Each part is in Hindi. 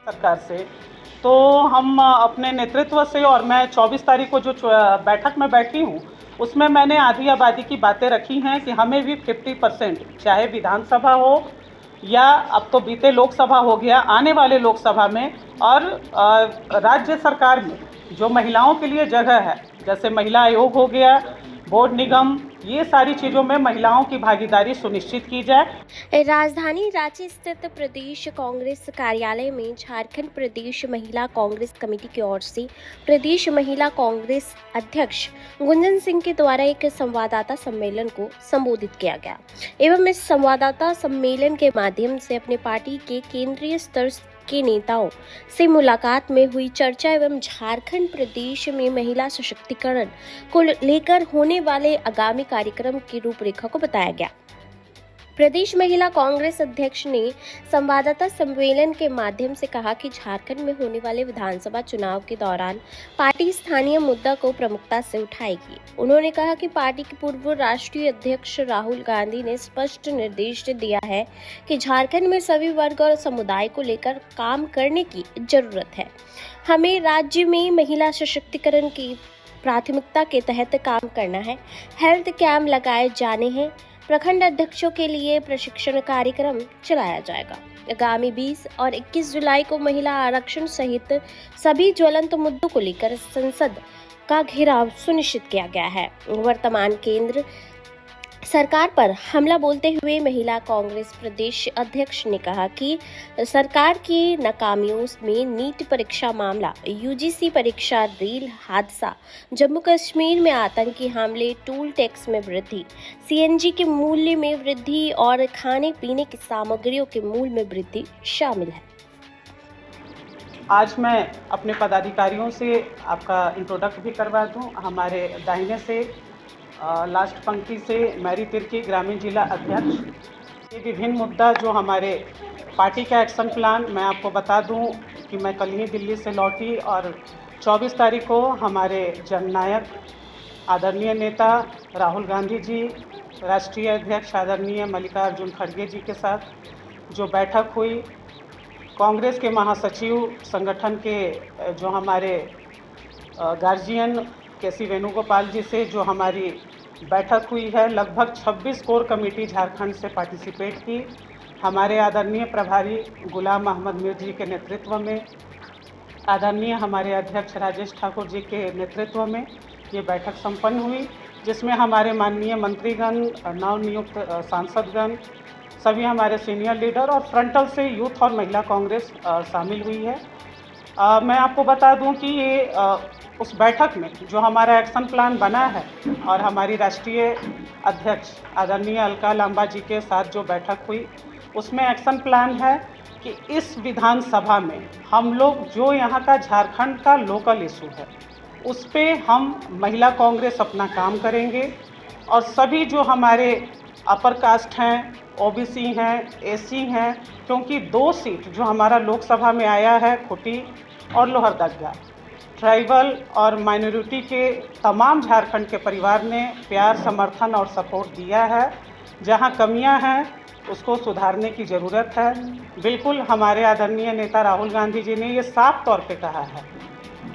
सरकार से। तो हम अपने नेतृत्व से और मैं 24 तारीख को जो बैठक में बैठी हूँ, उसमें मैंने आधी आबादी की बातें रखी हैं कि हमें भी 50%, चाहे विधानसभा हो या अब तो बीते लोकसभा हो गया, आने वाले लोकसभा में और राज्य सरकार में जो महिलाओं के लिए जगह है, जैसे महिला आयोग हो गया, बोर्ड निगम, ये सारी चीज़ों में महिलाओं की भागीदारी सुनिश्चित की जाए। राजधानी रांची स्थित प्रदेश कांग्रेस कार्यालय में झारखंड प्रदेश महिला कांग्रेस कमेटी की ओर से प्रदेश महिला कांग्रेस अध्यक्ष गुंजन सिंह के द्वारा एक संवाददाता सम्मेलन को संबोधित किया गया एवं इस संवाददाता सम्मेलन के माध्यम से अपने पार्टी के केंद्रीय स्तर के नेताओं से मुलाकात में हुई चर्चा एवं झारखंड प्रदेश में महिला सशक्तिकरण को लेकर होने वाले आगामी कार्यक्रम की रूपरेखा को बताया गया। प्रदेश महिला कांग्रेस अध्यक्ष ने संवाददाता सम्मेलन के माध्यम से कहा कि झारखंड में होने वाले विधानसभा चुनाव के दौरान पार्टी स्थानीय मुद्दा को प्रमुखता से उठाएगी। उन्होंने कहा कि पार्टी के पूर्व राष्ट्रीय अध्यक्ष राहुल गांधी ने स्पष्ट निर्देश दिया है कि झारखंड में सभी वर्ग और समुदाय को लेकर काम करने की जरूरत है। हमें राज्य में महिला सशक्तिकरण की प्राथमिकता के तहत काम करना है। हेल्थ कैंप लगाए जाने हैं। प्रखंड अध्यक्षों के लिए प्रशिक्षण कार्यक्रम चलाया जाएगा। आगामी 20 और 21 जुलाई को महिला आरक्षण सहित सभी ज्वलंत मुद्दों को लेकर संसद का घेराव सुनिश्चित किया गया है। वर्तमान केंद्र सरकार पर हमला बोलते हुए महिला कांग्रेस प्रदेश अध्यक्ष ने कहा कि सरकार की नाकामियों में नीट परीक्षा मामला, यूजीसी परीक्षा, रेल हादसा, जम्मू कश्मीर में आतंकी हमले, टूल टैक्स में वृद्धि, सीएनजी के मूल्य में वृद्धि और खाने पीने की सामग्रियों के मूल्य में वृद्धि शामिल है। आज मैं अपने पदाधिकारियों से आपका इंट्रोडक्ट भी करवा दूं। हमारे दाहिने से लास्ट पंक्ति से मैरी तिर्की, ग्रामीण जिला अध्यक्ष। ये विभिन्न मुद्दा जो हमारे पार्टी का एक्शन प्लान, मैं आपको बता दूं कि मैं कल ही दिल्ली से लौटी और 24 तारीख को हमारे जननायक आदरणीय नेता राहुल गांधी जी, राष्ट्रीय अध्यक्ष आदरणीय मल्लिकार्जुन खड़गे जी के साथ जो बैठक हुई, कांग्रेस के महासचिव संगठन के जो हमारे गार्जियन के.सी. वेणुगोपाल जी से जो हमारी बैठक हुई है, लगभग 26 कोर कमेटी झारखंड से पार्टिसिपेट की। हमारे आदरणीय प्रभारी गुलाम अहमद मीर जी के नेतृत्व में, आदरणीय हमारे अध्यक्ष राजेश ठाकुर जी के नेतृत्व में ये बैठक संपन्न हुई, जिसमें हमारे माननीय मंत्रीगण, नवनियुक्त सांसदगण, सभी हमारे सीनियर लीडर और फ्रंटल से यूथ और महिला कांग्रेस शामिल हुई है। मैं आपको बता दूं कि ये उस बैठक में जो हमारा एक्शन प्लान बना है और हमारी राष्ट्रीय अध्यक्ष आदरणीय अलका लांबा जी के साथ जो बैठक हुई, उसमें एक्शन प्लान है कि इस विधानसभा में हम लोग जो यहाँ का झारखंड का लोकल इशू है, उस पे हम महिला कांग्रेस अपना काम करेंगे और सभी जो हमारे अपर कास्ट हैं, ओबीसी हैं, एसी हैं, क्योंकि 2 सीट जो हमारा लोकसभा में आया है, खुटी और लोहरदगा, ट्राइबल और माइनॉरिटी के तमाम झारखंड के परिवार ने प्यार, समर्थन और सपोर्ट दिया है। जहां कमियां हैं उसको सुधारने की ज़रूरत है। बिल्कुल हमारे आदरणीय नेता राहुल गांधी जी ने ये साफ तौर पे कहा है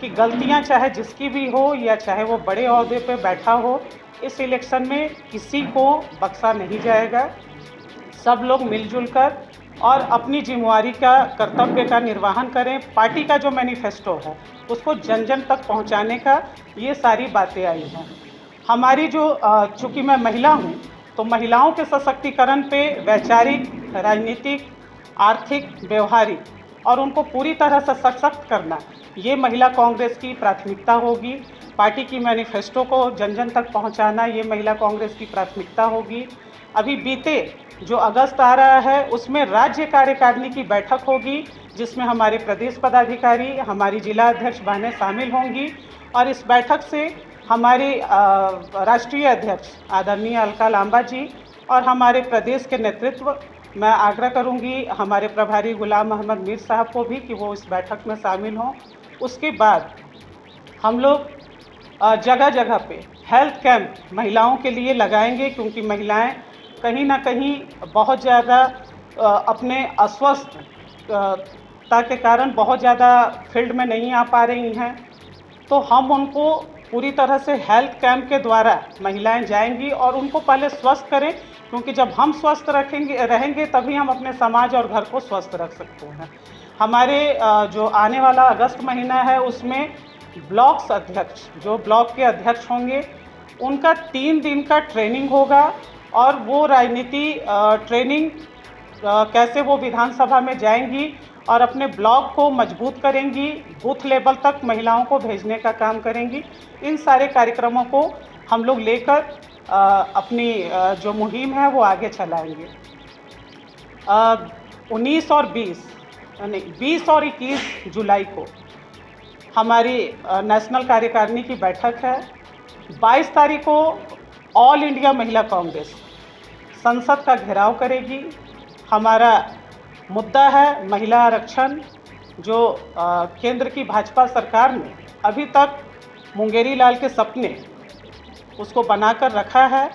कि गलतियां चाहे जिसकी भी हो या चाहे वो बड़े ओहदे पे बैठा हो, इस इलेक्शन में किसी को बख्शा नहीं जाएगा। सब लोग मिलजुल कर और अपनी जिम्मेवारी का, कर्तव्य का निर्वहन करें। पार्टी का जो मैनिफेस्टो है उसको जन जन तक पहुंचाने का ये सारी बातें आई हैं। हमारी जो चूँकि मैं महिला हूं, तो महिलाओं के सशक्तिकरण पे वैचारिक, राजनीतिक, आर्थिक, व्यवहारिक और उनको पूरी तरह से सशक्त करना, ये महिला कांग्रेस की प्राथमिकता होगी। पार्टी की मैनिफेस्टो को जन जन तक पहुंचाना, ये महिला कांग्रेस की प्राथमिकता होगी। अभी बीते जो अगस्त आ रहा है, उसमें राज्य कार्यकारिणी की बैठक होगी, जिसमें हमारे प्रदेश पदाधिकारी, हमारी जिला अध्यक्ष बहनें शामिल होंगी और इस बैठक से हमारी राष्ट्रीय अध्यक्ष आदरणीय अलका लांबा जी और हमारे प्रदेश के नेतृत्व, मैं आग्रह करूंगी हमारे प्रभारी गुलाम अहमद मीर साहब को भी कि वो इस बैठक में शामिल हों। उसके बाद हम लोग जगह जगह पे हेल्थ कैंप महिलाओं के लिए लगाएंगे, क्योंकि महिलाएं कहीं ना कहीं बहुत ज़्यादा अपने अस्वस्थ व्यस्तता के कारण बहुत ज़्यादा फील्ड में नहीं आ पा रही हैं, तो हम उनको पूरी तरह से हेल्थ कैंप के द्वारा महिलाएं जाएंगी और उनको पहले स्वस्थ करें, क्योंकि जब हम स्वस्थ रहेंगे तभी हम अपने समाज और घर को स्वस्थ रख सकते हैं। हमारे जो आने वाला अगस्त महीना है उसमें ब्लॉक्स अध्यक्ष, जो ब्लॉक के अध्यक्ष होंगे, उनका 3 दिन का ट्रेनिंग होगा और वो राजनीति ट्रेनिंग कैसे वो विधानसभा में जाएंगी और अपने ब्लॉक को मजबूत करेंगी, बूथ लेवल तक महिलाओं को भेजने का काम करेंगी। इन सारे कार्यक्रमों को हम लोग लेकर अपनी जो मुहिम है वो आगे चलाएंगे। 19 और 20 और 21 जुलाई को हमारी नेशनल कार्यकारिणी की बैठक है। 22 तारीख को ऑल इंडिया महिला कांग्रेस संसद का घेराव करेगी। हमारा मुद्दा है महिला आरक्षण, जो केंद्र की भाजपा सरकार ने अभी तक मुंगेरी लाल के सपने उसको बनाकर रखा है।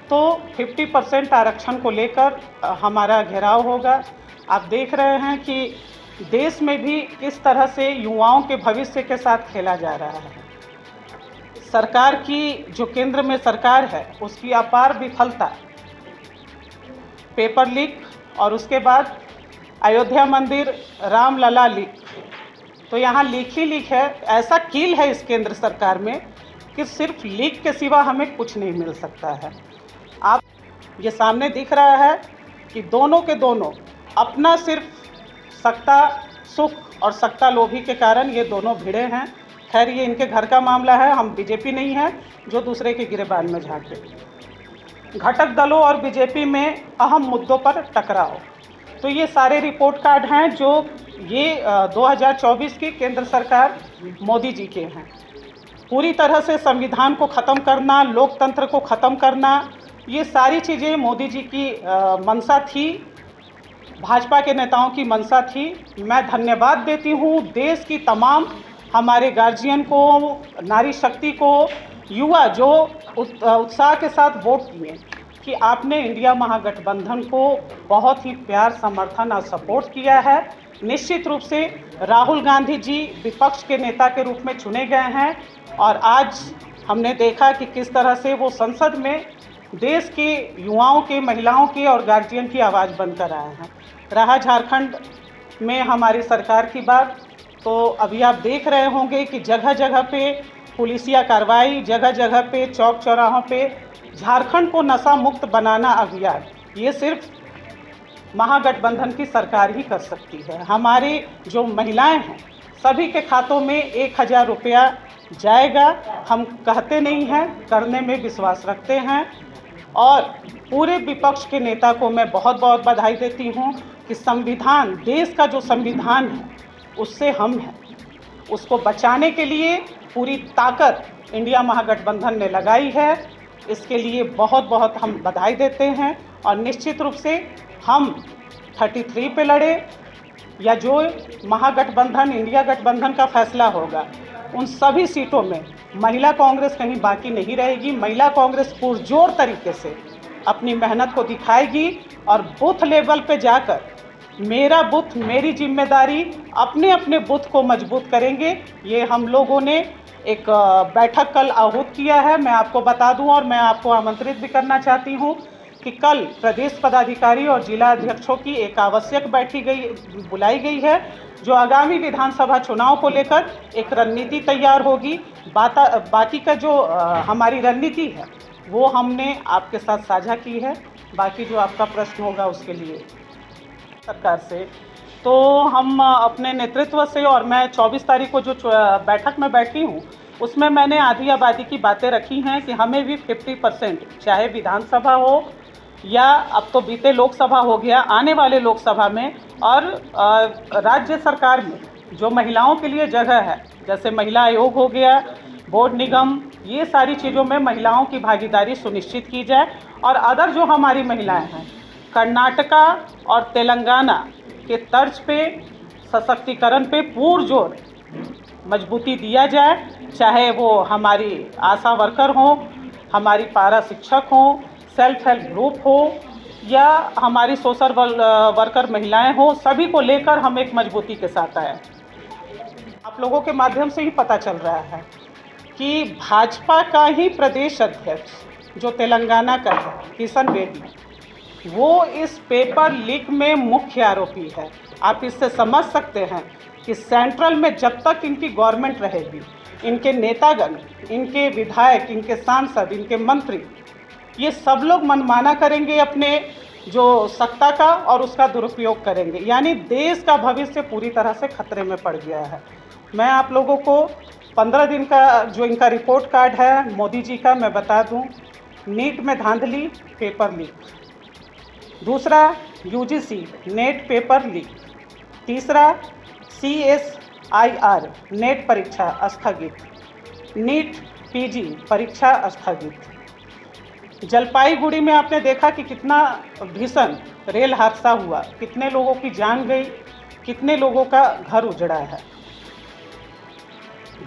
तो 50% आरक्षण को लेकर हमारा घेराव होगा। आप देख रहे हैं कि देश में भी किस तरह से युवाओं के भविष्य के साथ खेला जा रहा है। सरकार की जो केंद्र में सरकार है उसकी अपार विफलता, पेपर लीक और उसके बाद अयोध्या मंदिर रामलला लीक, तो यहाँ लीक ही लीक है। ऐसा कील है इस केंद्र सरकार में कि सिर्फ लीक के सिवा हमें कुछ नहीं मिल सकता है। आप ये सामने दिख रहा है कि दोनों के दोनों अपना सिर्फ सत्ता सुख और सत्ता लोभी के कारण ये दोनों भिड़े हैं। खैर ये इनके घर का मामला है, हम बीजेपी नहीं है जो दूसरे के गिरेबान में झांके। घटक दलों और बीजेपी में अहम मुद्दों पर टकराव, तो ये सारे रिपोर्ट कार्ड हैं जो ये 2024 की केंद्र सरकार मोदी जी के हैं। पूरी तरह से संविधान को ख़त्म करना, लोकतंत्र को ख़त्म करना, ये सारी चीज़ें मोदी जी की मंशा थी, भाजपा के नेताओं की मंशा थी। मैं धन्यवाद देती हूँ देश की तमाम हमारे गार्जियन को, नारी शक्ति को, युवा जो उत्साह के साथ वोट किए, कि आपने इंडिया महागठबंधन को बहुत ही प्यार, समर्थन और सपोर्ट किया है। निश्चित रूप से राहुल गांधी जी विपक्ष के नेता के रूप में चुने गए हैं और आज हमने देखा कि किस तरह से वो संसद में देश के युवाओं के, महिलाओं के और गार्जियन की आवाज़ बनकर आए हैं। रहा झारखंड में हमारी सरकार की बात, तो अभी आप देख रहे होंगे कि जगह जगह पे पुलिसिया कार्रवाई, जगह जगह पे चौक चौराहों पे झारखंड को नशा मुक्त बनाना अभियान, ये सिर्फ महागठबंधन की सरकार ही कर सकती है। हमारी जो महिलाएं हैं सभी के खातों में 1000 रुपया जाएगा। हम कहते नहीं हैं, करने में विश्वास रखते हैं। और पूरे विपक्ष के नेता को मैं बहुत बहुत बधाई देती हूं कि संविधान, देश का जो संविधान है उससे हम हैं, उसको बचाने के लिए पूरी ताकत इंडिया महागठबंधन ने लगाई है। इसके लिए बहुत बहुत हम बधाई देते हैं और निश्चित रूप से हम 33 पे लड़े या जो महागठबंधन, इंडिया गठबंधन का फैसला होगा, उन सभी सीटों में महिला कांग्रेस कहीं बाकी नहीं रहेगी। महिला कांग्रेस पुरजोर तरीके से अपनी मेहनत को दिखाएगी और बूथ लेवल पे जाकर मेरा बूथ मेरी जिम्मेदारी, अपने अपने बूथ को मजबूत करेंगे। ये हम लोगों ने एक बैठक कल आहूत किया है, मैं आपको बता दूं और मैं आपको आमंत्रित भी करना चाहती हूं कि कल प्रदेश पदाधिकारी और जिला अध्यक्षों की एक आवश्यक बुलाई गई है, जो आगामी विधानसभा चुनाव को लेकर एक रणनीति तैयार होगी। बाकी का जो हमारी रणनीति है वो हमने आपके साथ साझा की है। बाकी जो आपका प्रश्न होगा उसके लिए सरकार से, तो हम अपने नेतृत्व से, और मैं 24 तारीख को जो बैठक में बैठी हूँ उसमें मैंने आधी आबादी की बातें रखी हैं कि हमें भी 50%, चाहे विधानसभा हो या अब तो बीते लोकसभा हो गया, आने वाले लोकसभा में और राज्य सरकार में जो महिलाओं के लिए जगह है, जैसे महिला आयोग हो गया, बोर्ड निगम, ये सारी चीज़ों में महिलाओं की भागीदारी सुनिश्चित की जाए। और अदर जो हमारी महिलाएं हैं, कर्नाटका और तेलंगाना के तर्ज पे सशक्तिकरण पे पुरजोर मजबूती दिया जाए, चाहे वो हमारी आशा वर्कर हों, हमारी पारा शिक्षक हों, सेल्फ हेल्प ग्रुप हो, या हमारी सोशल वर्कर महिलाएं हो, सभी को लेकर हम एक मजबूती के साथ आए। आप लोगों के माध्यम से ही पता चल रहा है कि भाजपा का ही प्रदेश अध्यक्ष जो तेलंगाना का है, किशन रेड्डी, वो इस पेपर लीक में मुख्य आरोपी है। आप इससे समझ सकते हैं कि सेंट्रल में जब तक इनकी गवर्नमेंट रहेगी, इनके नेतागण, इनके विधायक, इनके सांसद, इनके मंत्री, ये सब लोग मनमाना करेंगे अपने जो सत्ता का और उसका दुरुपयोग करेंगे। यानी देश का भविष्य पूरी तरह से खतरे में पड़ गया है। मैं आप लोगों को 15 दिन का जो इनका रिपोर्ट कार्ड है मोदी जी का, मैं बता दूं। नीट में धांधली, पेपर लीक। दूसरा, यूजीसी नेट पेपर लीक। तीसरा, CSIR नेट परीक्षा स्थगित। नीट पीजी परीक्षा स्थगित। जलपाईगुड़ी में आपने देखा कि कितना भीषण रेल हादसा हुआ, कितने लोगों की जान गई, कितने लोगों का घर उजड़ा है।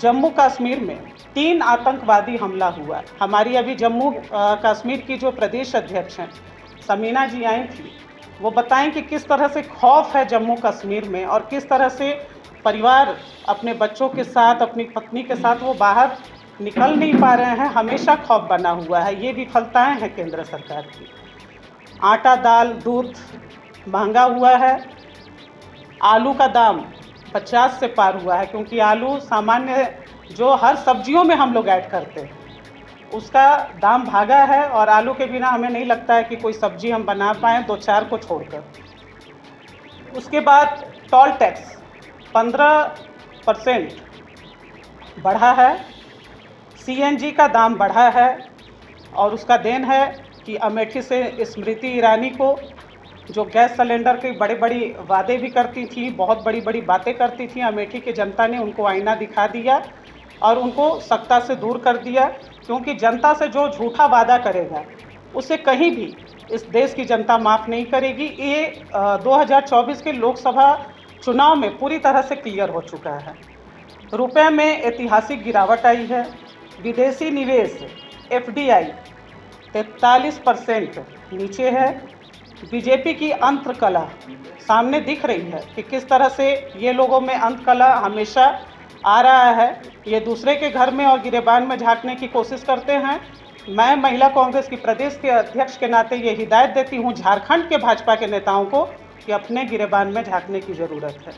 जम्मू कश्मीर में 3 आतंकवादी हमला हुआ। हमारी अभी जम्मू कश्मीर की जो प्रदेश अध्यक्ष हैं समीना जी आई थी, वो बताएं कि किस तरह से खौफ है जम्मू कश्मीर में और किस तरह से परिवार अपने बच्चों के साथ, अपनी पत्नी के साथ वो बाहर निकल नहीं पा रहे हैं, हमेशा खौफ बना हुआ है। ये विफलताएं हैं केंद्र सरकार की। आटा, दाल, दूध महंगा हुआ है। आलू का दाम 50 से पार हुआ है, क्योंकि आलू सामान्य जो हर सब्जियों में हम लोग ऐड करते हैं उसका दाम भागा है, और आलू के बिना हमें नहीं लगता है कि कोई सब्जी हम बना पाएँ 2-4 को छोड़कर। उसके बाद टोल टैक्स 15% बढ़ा है। CNG का दाम बढ़ा है, और उसका देन है कि अमेठी से स्मृति ईरानी को, जो गैस सिलेंडर के बड़े बड़ी वादे भी करती थी, बहुत बड़ी बड़ी बातें करती थी, अमेठी की जनता ने उनको आईना दिखा दिया और उनको सत्ता से दूर कर दिया। क्योंकि जनता से जो झूठा वादा करेगा उसे कहीं भी इस देश की जनता माफ़ नहीं करेगी। ये 2024 के लोकसभा चुनाव में पूरी तरह से क्लियर हो चुका है। रुपए में ऐतिहासिक गिरावट आई है। विदेशी निवेश FDI 43% नीचे है। बीजेपी की अंत कला सामने दिख रही है कि किस तरह से ये लोगों में अंत कला हमेशा आ रहा है। ये दूसरे के घर में और गिरेबान में झांकने की कोशिश करते हैं। मैं महिला कांग्रेस की प्रदेश के अध्यक्ष के नाते ये हिदायत देती हूँ झारखंड के भाजपा के नेताओं को कि अपने गिरेबान में झांकने की ज़रूरत है।